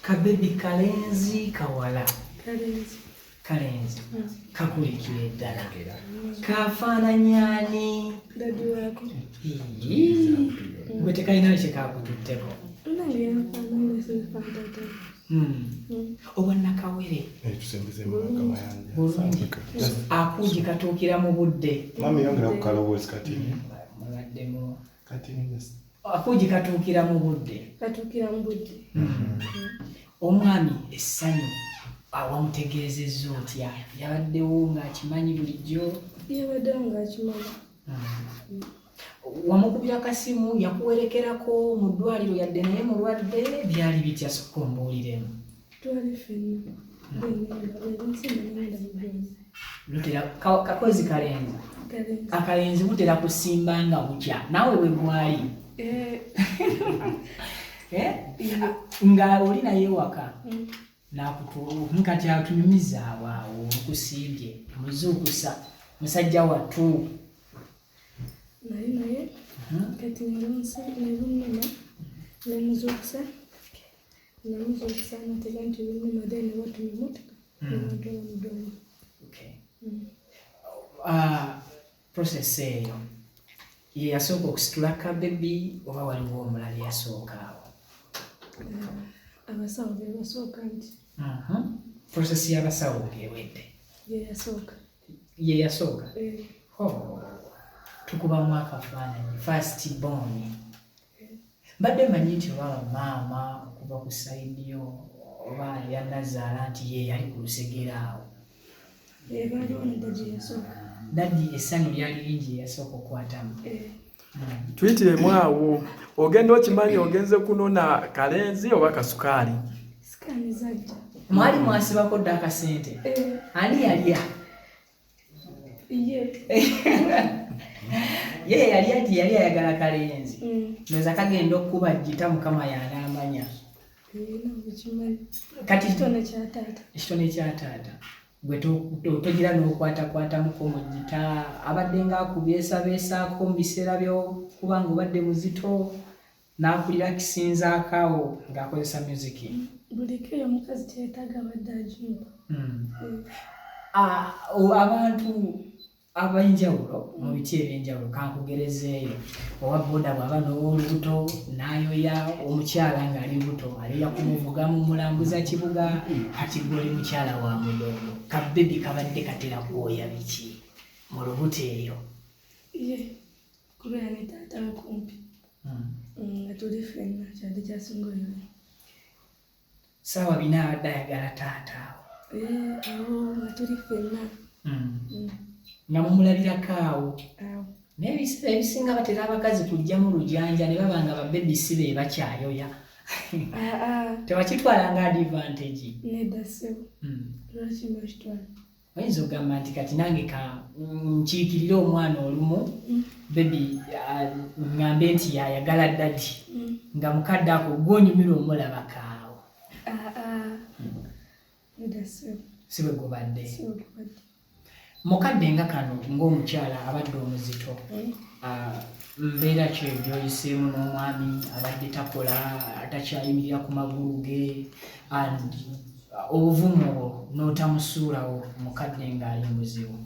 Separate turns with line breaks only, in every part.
Kabebi kalenzi kawala. Kalenzi. Kakulikire ddala. Kafaananya ani?
Dadi wako.
Gwe tekalina kye kakututteko. Obwannakawere akuugi katuukira mu budde. Akuugi katuukira mu budde. Omwami Essanyu awamutegeezezza otya? Yabaddewo ng'akimanyi bulijjo?
Yabaddewo ng'akimanyi.
Wamukubira kasimu yakuwerekerako mu ddwaliro yadde naye mulwadde byali bitya sokka ombuuliremu?
Twali ffenna
kakozi kalenzi akalenzi mutera kusimba nga bukya naawe bwe gwali nga oli naye waka nkati atunyumiza awo okusimbye muzuukusa musajja wattu
naye kati nelunuma nemuzuukusa natega nti lunuma then watuma emotoka newantola mudomo.
Process eyo ye yasooka okusitula kabebi oba waliwo omulala yasooka awo?
Abasawo be basooka nti.
Process y'abasawo ng'ewedde ye yasooka? Tukubamu akafaananyi first born. Mbadde manyi nti oba maama okuva ku sayidi yo oba yannazaala nti ye yali ku lusegera awo? Dadi Essanyu lyali lingi yasooka okwatamu.
Tuyitiremu awo ogenda okimanyi ogenze kunona kalenzi oba kasukaali?
Mwali mwasibako dda akasente? Ani yalya? Ye yalya nti yali ayagala kalenzi. Noza kagenda okuba jjita mukama y'anaamanya. Kati ekitone kya taata gwe togira n'okwatakwatamuko mu jjita abadde ng'akubyesabeesaako mu biseera by'okuba ng'obadde muzito n'akulira kisinzaakaawo ng'akozesa muziki?
Buliko eyo omukazi kyetaaga abadde ajumba.
Abantu ab'enjawulo mu biti eby'enjawulo kankugerezeeyo owa boda bw'aba n'ow'olubuto n'ayoya omukyala ng'ali lubuto ayoya kumuvugamu mulambuza kibuga kati goli mukyala wa mudondo kabebi kabadde katera kwoya biki mu lubuto eyo?
Kubeera ne taata we kumpi nga tuli ffenna kyadde kyasinga oyo.
Saawa bina abadde ayagala taata
awo nga tuli ffenna
nga mumulabirako awo. Naye ebiseera ebisinga batera abakazi kujjamu lujanja ne baba nga babebisi be bakyayoya. Tewakitwala nga advantage?
Nedda ssebo, lwaki mbakitwala?
Oyinza okugamba nti kati nange nkiikirire omwana olumu bebi ngambe nti yayagala dadi nga mukadde ako gwonyumira omulabako awo.
Nedda ssebo.
Si bwe gubadde? Mukadde nga kano ng'omukyala abadde omuzito mbeera ki gy'oyiseemu n'omwami abadde takola takyayimirira ku magulu ge obuvumu n'otamusuulawo mukadde ng'ali muzibu?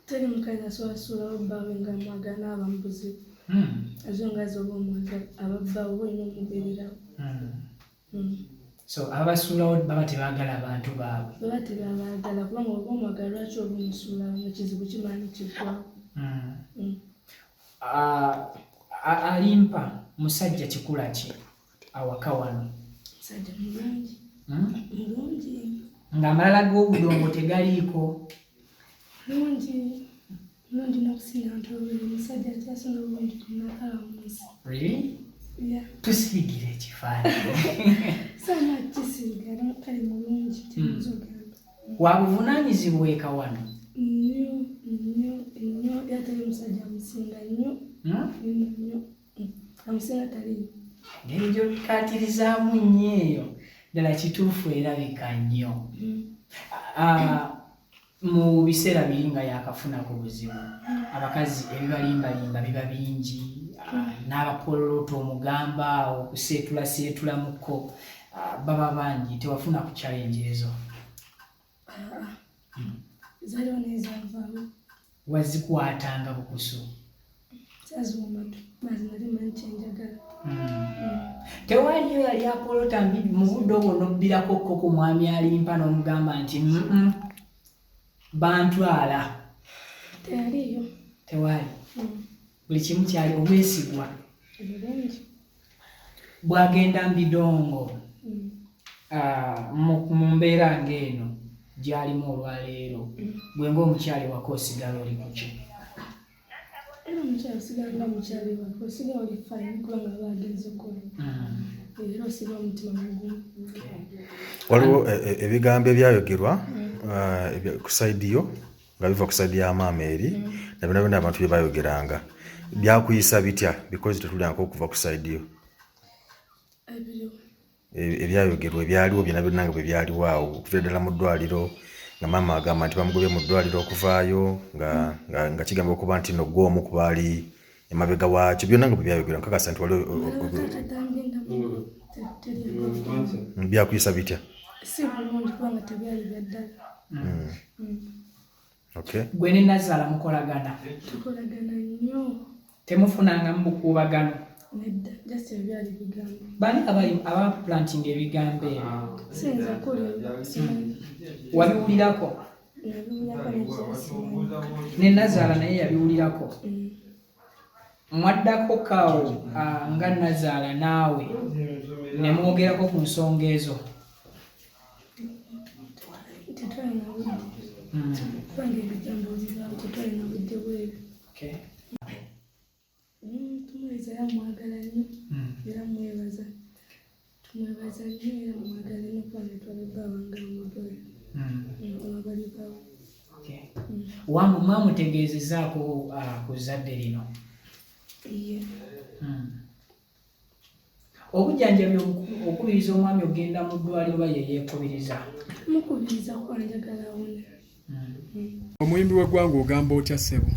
Teri mukazi asuulasuulawo bbaawe nga mwagala n'aba mu buzibu. Ezo nga z'oba omwagala ababbaawe olina omubeererawo.
So abasuulawo baba tebaagala abantu baabwe?
Baba tebabaagala kubanga oba omwagala lwaki oba omusuulawo ekizibu kimanyi kiggwawo.
Alimpa musajja kikula ki awaka wano?
Musajja mulungi. Mulungi.
Ng'amalala g'obudongo tegaliiko?
Mulungi n'okusinga ntobere musajja akyasinga obulungi kunakala mu nsi.
Really? Tusiigire ekifaananyi.
Sana kisiiga kali mulungi kiyinza ogamba.
Wabuvunaanyizibwa eka wano?
Nnyo yatali musajja amusinga nnyo. Nnyo amusinga taliyo.
Engeri gy'obikaatirizaamu nnyo eyo ddala kituufu erabika nnyo. Mu biseera biri nga yakafuna ku buzibu abakazi ebibalimbalimba biba bingi n'abapololoto omugamba okuseetula muko baba bangi tewafuna ku challenge ezo.
Zaliwo n'ezaavaawo.
Wazikwatanga bukusu.
Zazumatu mazinali manchi njagala.
Tewaliyo yali apolota mu budde obwo n'obbirako ku mwami Alimpa n'omugamba nti bantwala.
Tewaliyo.
Tewali. Buli kimu kyali obwesigwa.
Bulungi.
Bwagenda Mbidongo mu mbeera ng'eno gy'alimu olwaleero gwe ng'omukyali wako osigala oli ku ki?
Era omukyali osigala nga mukyali wako osigala oli fine kubanga bagenze kola. Era osigala omutima mugumu.
Waliwo ebigambo ebyayogerwa ku sayidi yo nga biva ku sayidi ya maama eri na bino byonna abantu bye bayogeranga byakuyisa bitya because tetulyanko okuva ku sayidi yo? Ebyayogerwa ebyaliwo byonna byonna nga bwe byaliwo awo okuva ddala mu ddwaliro nga maama agamba nti bamugobye mu ddwaliro okuvaayo nga kigamba okuba nti no gw'omu ku baali emabega waakyo byonna nga bwe byayogerwa nkakasa nti waliwo byakuyisa bitya?
Si bulungi kubanga tebyali bya ddala.
Okay.
Gwe ne Nazaala mukolagana?
Tukolagana nnyo.
Temufunanga mu bukuubagano?
Nedda, just ebyali bigambo.
Bani abaplantinga ebigambo ebyo?
Siyinza kuwulira simanyi.
Wabiwulirako?
Nabiwulirako nekira simanyi.
Ne Nazaala naye yabiwulirako? Mwaddako kaawo nga Nazaala naawe ne mwogerako ku nsonga ezo?
Tetwalina budde. Kubanga ebigambo bibaawo tetwalina budde bweru. Tumweza era mwagala nnyo era mwebaza. Tumwebaza nnyo era mwagala nnyo kubanga twalibawanga omudwaliro. Abali baawo.
Wangu mwamutegeezezaako ku zadde lino?
Iye.
Obujjanjabi okubiriza omwami ogenda mu ddwaliro oba ye yeekubiriza?
Mukubiriza kwanjagala awone.
Omuyimbi w'eggwanga ogamba otya ssebo?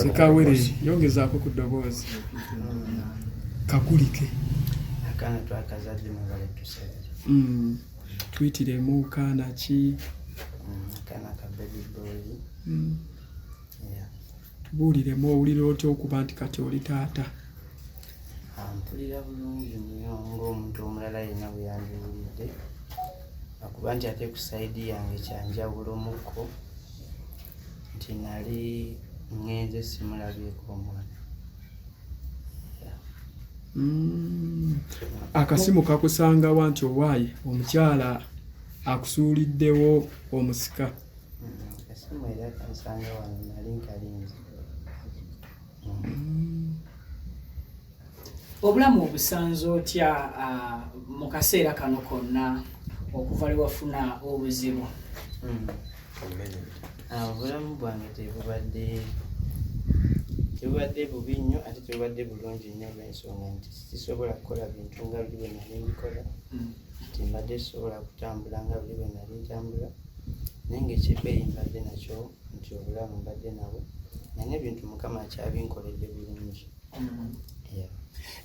Sikawere yongezaako ku ddoboozi. Kakulike.
Akaana twakazadde mu bale tusere.
Tuyitiremu kaana ki?
Akaana ka baby boy.
Tubuuliremu owulira otya okuba nti kati oli taata?
Mpulira bulungi nnyo ng'omuntu omulala yenna bwe yandiwulidde akuba nti ate ku sayidi yange kyanjawulomukko nti nali ngenze simulabyeko omwana.
Akasimu kakusangawa nti owaaye omukyala akusuuliddewo omusika?
Akasimu era kansanga wano nali nkalinze.
Obulamu obusanze otya mu kaseera kano konna okuva lwe wafuna obuzibu?
Obulamu bwange tebubadde bubi nnyo ate tebubadde bulungi nnyo olw'ensonga nti sisobola kukola bintu nga buli bwe nali mbikola. Nti mbadde sisobola kutambula nga buli bwe nali ntambula naye ng'ekyebeeyi mbadde nakyo nti obulamu mbadde nabwo naye n'ebintu Mukama akyabinkoledde bulungi.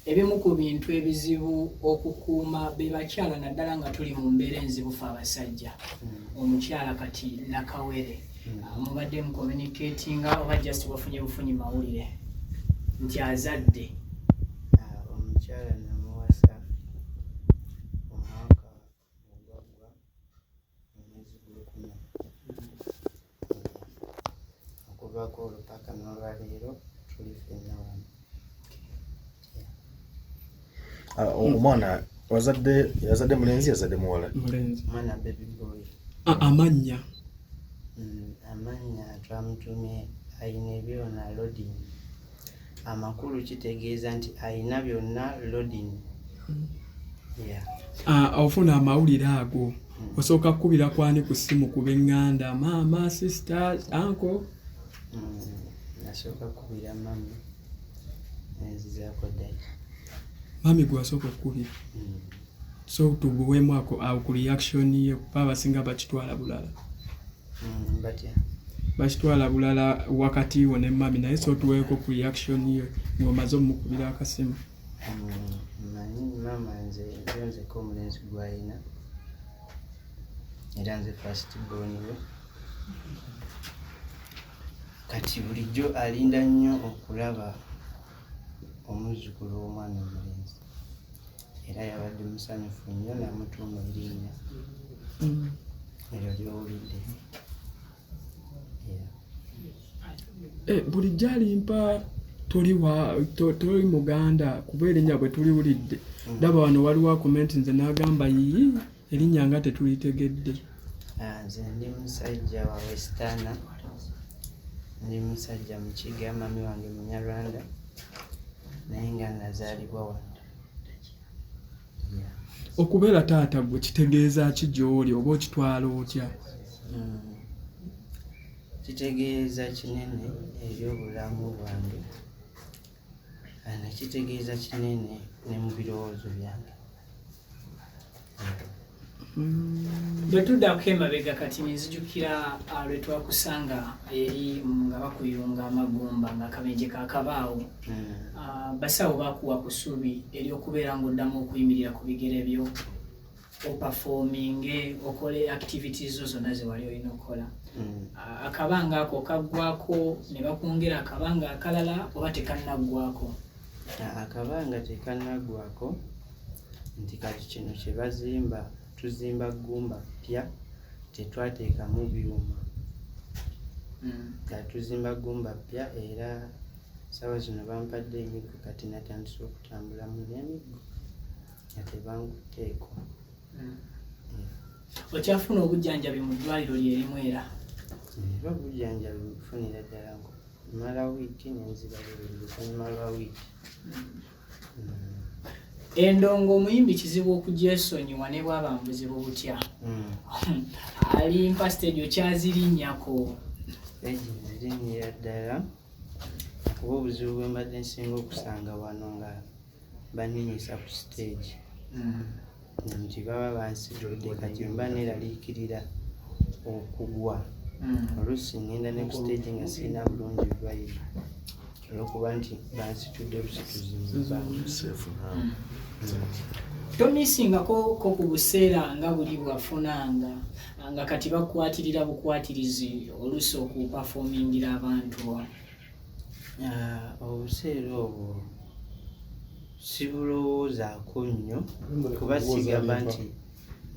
Ebimu ku bintu ebizibu okukuuma be bakyala naddala nga tuli mu mbeera enzibu ffe abasajja. Omukyala kati nakawere mubadde mu communicatinga oba just wafunye bufunyi mawulire nti azadde?
Omukyala namuwasa omwaka ogwaggwa mu mwezi gw'okuna. Okuvaako olwo paka n'olwaleero tuli ffenna wano.
Omwana yazadde mulenzi yazadde muwala?
Mulenzi.
Mwana baby boy.
Amannya?
Amannya twamutumye ayina ebyonna loading. Amakulu kitegeeza nti ayina byonna loading.
Ofuna amawulire ago osooka kukubira kwani ku ssimu ku b'eŋŋanda maama, sisters, uncle?
Nasooka kukubira mama nenzizaako ddala.
Mami gwe wasooka okukubira? So tubuweemu ako ku reaction ye kuba abasinga bakitwala bulala.
Batya?
bakitwala bulala wakati wo ne mami naye so tuweeko ku reaction ye ng'omaze omukubira akasimu.
Manyi mama nzeko omulenzi gw'alina era nze first born we kati bulijjo alinda nnyo okulaba omuzzukulu w'omwana omulenzi era yabadde musanyufu nnyo namutuuma erinnya eryo ly'owulidde.
Bulijjo Alimpa toli Muganda kuba erinnya bwe tuliwulidde ndaba wano waliwo komenti nze n'agamba yiyi erinnya nga tetulitegedde.
Nze ndi musajja wa Westana, ndi musajja Mukiga, mami wange Munyarwanda naye nga nazaalibwa wano.
Okubeera taata gwe kitegeeza ki gy'oli oba okitwala otya?
Kitegeeza kinene eri obulamu bwange, kitegeeza kinene ne mu birowoozo byange.
Bwe tuddako emabega kati nzijukira lwe twakusanga eri nga bakuyunga amagumba ng'akabenje kaakabaawo. Basawo bakuwa ku ssuubi ery'okubeera ng'oddamu okuyimirira ku bigere byo opafominge okole activities zo zonna ze wali olina okukola. Akabanga ako kaggwako ne bakwongera akabanga akalala oba tekannaggwako?
Akabanga tekannaggwako nti kati kino kye bazimba tuzimba ggumba ppya tetwateekamu byuma. Kati tuzimba ggumba ppya era sawa zino bampadde emiggo kati natandise okutambulamu n'emiggo nga tebanguteeko.
Okyafuna obujjanjabi mu ddwaliro lyerimu era?
Era obujjanjabi bufunira ddala mala wiiki nenzibala oluvannyuma lwa wiiki.
Endongo omuyimbi kizibu okugyesonyiwa ne bwaba mbuzibu butya. Alimpa stage okyazirinnyako?
Zirinnyira ddala kuba obuzibu bwe mbadde nsinga okusanga wano nga baninyisa ku stage nti baba bansigudde kati mba neeraliikirira okugwa. Oluusi ngenda ne ku stage nga sirina bulungi bibayiro olwokuba nti bansitudde busituzi.
Tomisingako ku buseera nga buli bwafunanga nga kati bakwatirira bukwatirizi oluusi okupafomingira abantu?
Obuseera obwo sibulowoozaako nnyo kuba sigamba nti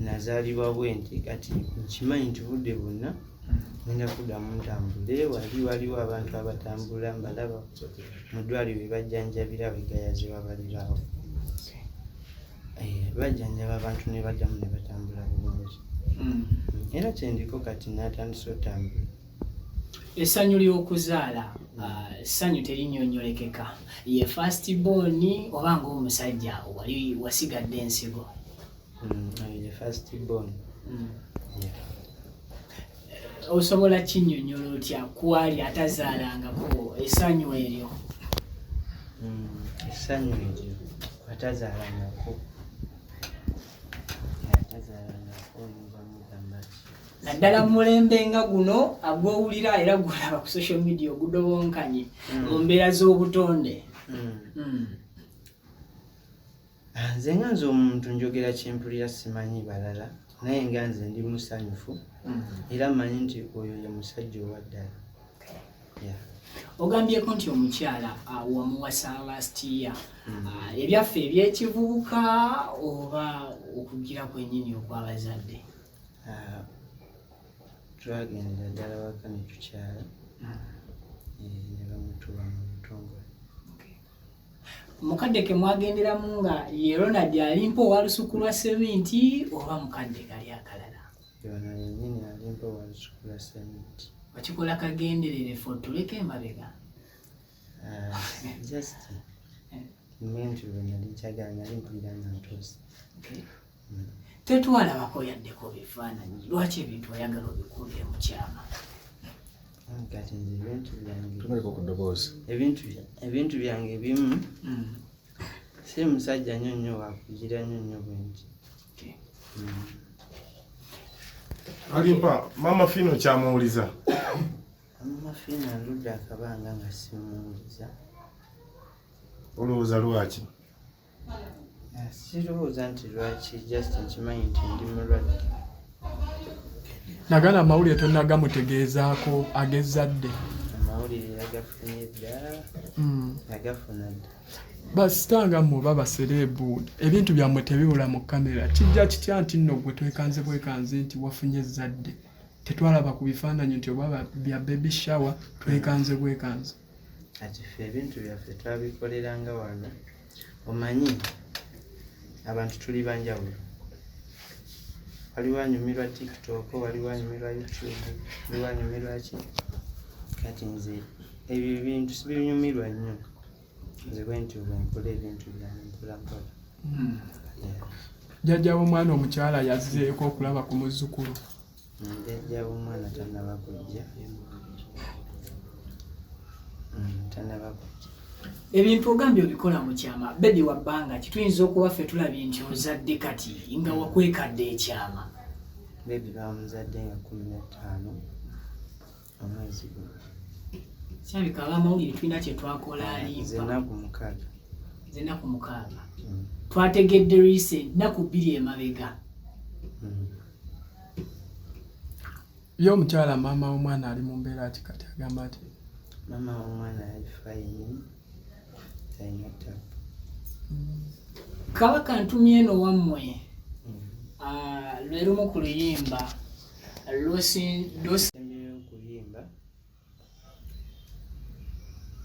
nazaalibwa bwe nti kati nkimanyi nti budde bwonna ngenda kuddamu ntambule. Waliwo abantu abatambula mbalaba mu ddwaliro bwe bajjanjabira begayaze babalirawo. Bajjanjaba abantu ne baddamu ne batambula bulungi. Era kyendiko kati natandise otambula.
Essanyu ly'okuzaala essanyu terinyonyolekeka. Ye first born oba ng'omusajja wali wasigadde ensigo?
Ye first born.
Osobola kinnyonnyola otya kwali atazaalangako essanyu eryo?
Essanyu eryo atazaalangako
naddala mu mulembe nga guno agwowulira era gwolaba ku social media ogudobonkanye mu mbeera z'obutonde.
Nze nga nze omuntu njogera kyempulira simanyi balala naye nga nze ndi musanyufu era mmanyi nti oyo ye musajja owa ddala.
Ogambyeko nti omukyala wamuwasa last year. Ebyaffe ebyekivubuka oba okugira kwennyini okw'abazadde?
Twagendera ddala waka ne tukyala ne bamutuba mu butongole.
Mukadde ke mwagenderamu nga ye Ronald Alimpa owa lusuku lwa sementi oba mukadde kali akalala?
Yono yennyini Alimpa owa lusuku lwa sementi.
Wakikola kagenderere ffe otuleka emabega?
Just menti lwe nali kyagala nali mpulira nga ntuuse.
Tetwalabako yaddeko bifaananyi, lwaki ebintu oyagala obikuulire mu kyama?
Kati nze ebintu byange
tumaleko ku ddoboozi.
Ebintu byange bimu si musajja nnyo nnyo wakugira nnyo nnyo bwe nti.
Alimpa mama Fino kyamuwuliza
Amafiina ndudde akabanga nga simuwuliza.
Olowooza lwaki?
Sirowooza nti lwaki, just nkimanyi nti ndi mulwadde.
Nagana amawulire tonnagamutegeezaako ag'ezzadde.
Amawulire yagafunye dda. Yagafuna dda.
Basitanga mmwe oba basereebu ebintu byammwe tebibula mu kamera kijja kitya nti nno gwe twekanze bwekanze nti wafunye ezzadde tetwalaba ku bifaananyi nti oba bya baby shower twekanze bwekanze.
Kati ffe ebintu byaffe twabikoleranga wano. Omanyi abantu tuli banjawulo. Waliwo anyumirwa TikTok, waliwo anyumirwa YouTube, waliwo anyumirwa ki. Kati nze ebyo ebintu sibinyumirwa nnyo. Nze bwentyo bwenkola ebintu byange mpolampola.
Jjajja w'omwana omukyala yazzeeko okulaba ku muzzukulu.
Jjajja w'omwana tannaba kujja. Tannaba kujja.
Ebintu ogambye obikola mu kyama bebi wa bbanga kituyinza okuba ffe tulabye nti ozadde kati nga wakwekadde ekyama.
Bebi bamuzadde nga 15 omwezi guno.
Kyabika ab'amawulire tulina kye twakola Alimpa.
Ze nnaku 6.
Twategedde recent nnaku 2 emabega.
Ye omukyala maama w'omwana ali mu mbeera ki kati agamba ati?
Maama w'omwana yali fayini. Talina ttabu.
Kabaka ntumye eno wammwe. Lwero mu ku luyimba
okuyimba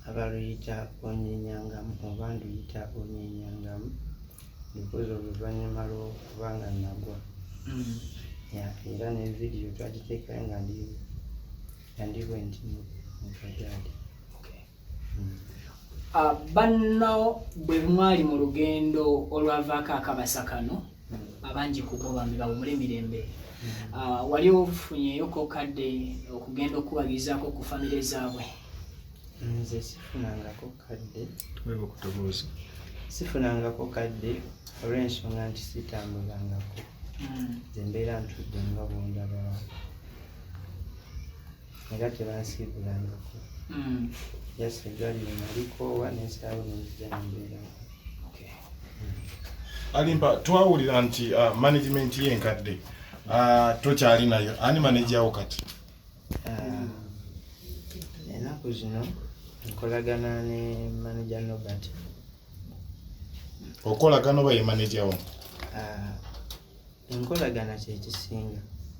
abaluyita onyenyangamu oba nduyita onyenyangamu lukozi oluvannyuma lw'okubanga nagwa. Era ne vidiyo twagiteekayo nga ndibwe nti mukadaadi.
Banno bwe mwali mu lugendo olwavaako akabasa kano abangi kubo bambi bawumule mirembe. Wali ofunyeyo kadde okugenda okubagizaako ku famire zaabwe?
Nze sifunangako kadde.
Tuwewe okutubuuza.
Sifunangako kadde olw'ensonga nti sitambulangako. Nze mbeera ntudde nga bwondaba. Era tebansiibulangako. Just egaali nalikoowa n'ensaawo nenzija nembeerako.
Alimpa twawulira nti management y'enkadde tokyali nayo ani manajawo kati?
Ennaku zino nkolagana ne manager Nobert.
Okolagana oba ye manajawo?
Enkolagana kye kisinga.